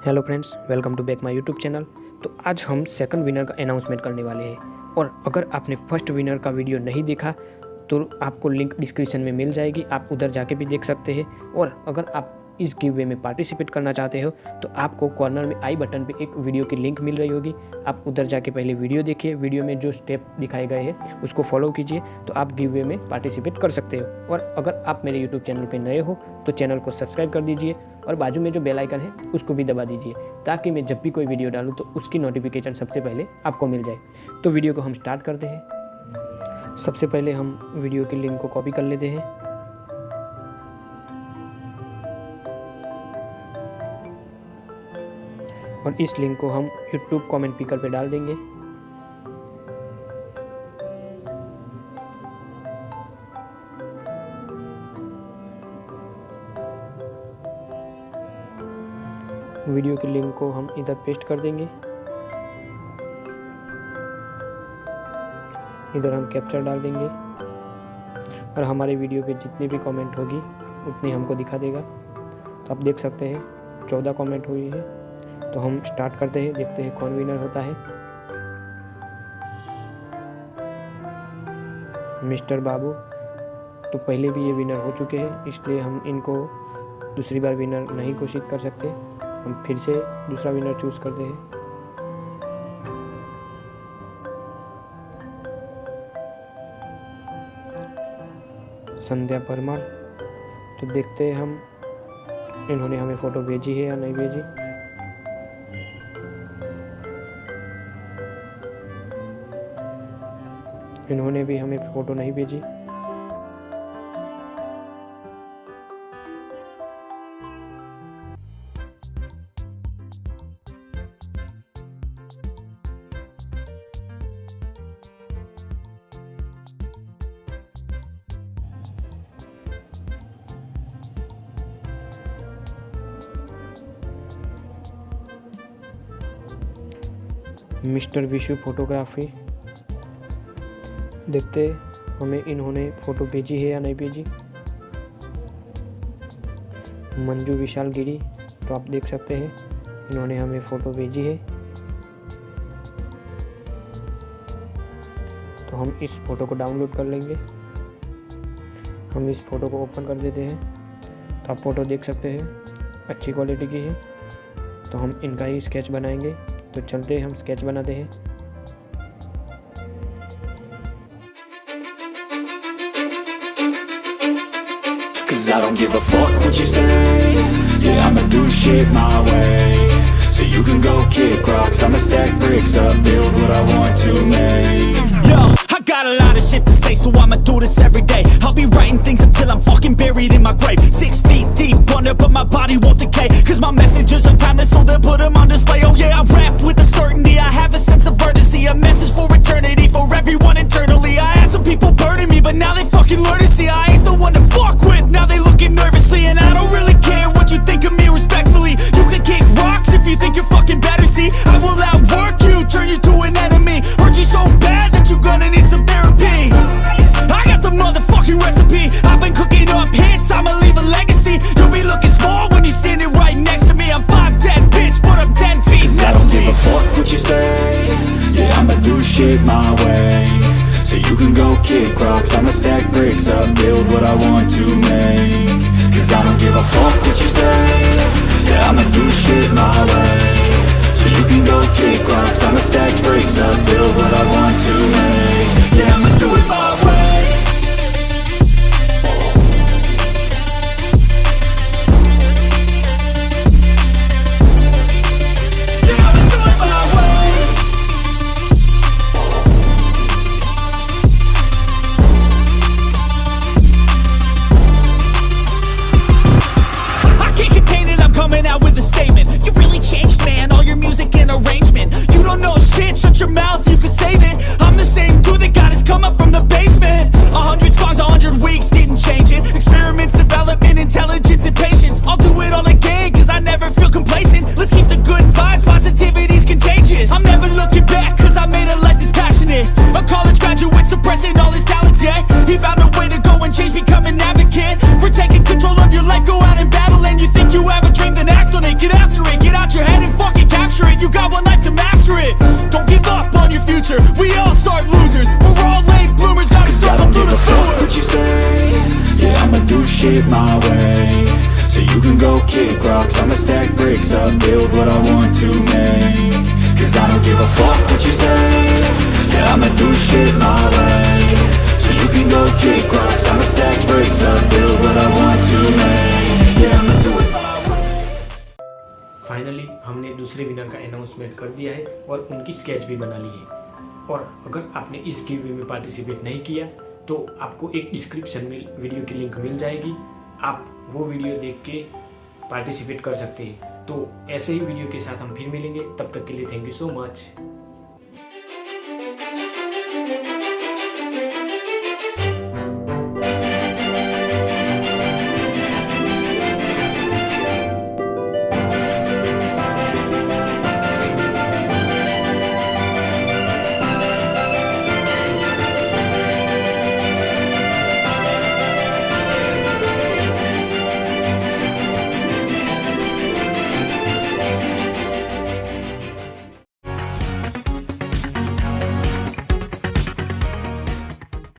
Hello friends, welcome to back my YouTube channel. तो आज हम सेकंड विनर का अनाउंसमेंट करने वाले हैं और अगर आपने फर्स्ट विनर का वीडियो नहीं देखा तो आपको लिंक डिस्क्रिप्शन में मिल जाएगी, आप उधर जाके भी देख सकते हैं। और अगर आप इस गिव वे में पार्टिसिपेट करना चाहते हो तो आपको कॉर्नर में आई बटन पे एक वीडियो की लिंक मिल रही होगी, आप उधर जाके पहले वीडियो देखिए, वीडियो में जो स्टेप दिखाए गए हैं उसको फॉलो कीजिए तो आप गिव वे में पार्टिसिपेट कर सकते हो। और अगर आप मेरे यूट्यूब चैनल पे नए हो तो चैनल को सब्सक्राइब कर दीजिए और बाजू में जो बेल आइकन है उसको भी दबा दीजिए ताकि मैं जब भी कोई वीडियो डालूँ तो उसकी नोटिफिकेशन सबसे पहले आपको मिल जाए। तो वीडियो को हम स्टार्ट करते हैं। सबसे पहले हम वीडियो की लिंक को कॉपी कर लेते हैं और इस लिंक को हम YouTube कमेंट पिकर पे डाल देंगे। वीडियो की लिंक को हम इधर पेस्ट कर देंगे, इधर हम कैप्चर डाल देंगे और हमारे वीडियो पे जितनी भी कमेंट होगी उतनी हमको दिखा देगा। तो आप देख सकते हैं 14 कमेंट हुई है। तो हम स्टार्ट करते हैं, देखते हैं कौन विनर होता है। मिस्टर बाबू तो पहले भी ये विनर हो चुके हैं, इसलिए हम इनको दूसरी बार विनर नहीं घोषित कर सकते। हम फिर से दूसरा विनर चूज करते हैं। संध्या परमार। तो देखते हैं हम इन्होंने हमें फ़ोटो भेजी है या नहीं भेजी। इन्होंने भी हमें फ़ोटो नहीं भेजी। Mister Vishu photography. देखते हमें इन्होंने फ़ोटो भेजी है या नहीं भेजी। मंजू विशाल गिरी। तो आप देख सकते हैं इन्होंने हमें फ़ोटो भेजी है। तो हम इस फ़ोटो को डाउनलोड कर लेंगे। हम इस फ़ोटो को ओपन कर देते हैं। तो आप फ़ोटो देख सकते हैं अच्छी क्वालिटी की है। तो हम इनका ही स्केच बनाएंगे। तो चलते हैं, हम स्केच बनाते हैं। Cause I don't give a fuck what you say. Yeah, I'ma do shit my way. So you can go kick rocks, I'ma stack bricks up, build what I want to make. Yo, I got a lot of shit to say, so I'ma do this every day. I'll be writing things until I'm fucking buried in my grave. 6 feet deep under, but my body won't decay. Cause my messages are timeless, so they'll put them on display. Oh yeah, I rap with a certainty, I have a sense of urgency. A message for eternity, for everyone internally. I had some people burning me, but now they fucking learn to see I ain't the one to fuck with. Now they looking nervously, and I don't really care what you think of me respectfully. You can kick rocks if you think you're fucking better, see I will outwork you, turn you to an enemy. Hurt you so bad that you're gonna need some therapy. I got the motherfucking recipe, I've been cooking up hits, I'ma leave a legacy. You'll be looking small when you're standing right next to me. I'm 5'10", bitch, but I'm 10 feet next to me. I don't give a fuck what you say. Yeah, I'ma do shit my way. So you can go kick rocks, I'ma stack bricks up, build what I want to make. Cause I don't give a fuck what you say. Yeah, I'ma do shit my way. So you can go kick rocks, I'ma stack bricks up, build what I want to make. Yeah, I'ma do it my way. capture it. You got one life to master it. Don't give up on your future. We all start losers. We're all late bloomers. Gotta Cause I struggle don't through give the a fuck sewer. what you say. Yeah, I'ma do shit my way. So you can go kick rocks, I'ma stack bricks up, build what I want to make. Cause I don't give a fuck what you say. Yeah, I'ma do shit my way. So you can go kick rocks, I'ma stack bricks up, build what I want to make. Yeah, I'ma do it my way. Finally हमने दूसरे winner का announcement कर दिया है और उनकी sketch भी बना ली है। और अगर आपने इस गिव में पार्टिसिपेट नहीं किया तो आपको एक डिस्क्रिप्शन में वीडियो की लिंक मिल जाएगी, आप वो वीडियो देख के पार्टिसिपेट कर सकते हैं। तो ऐसे ही वीडियो के साथ हम फिर मिलेंगे, तब तक के लिए थैंक यू सो मच।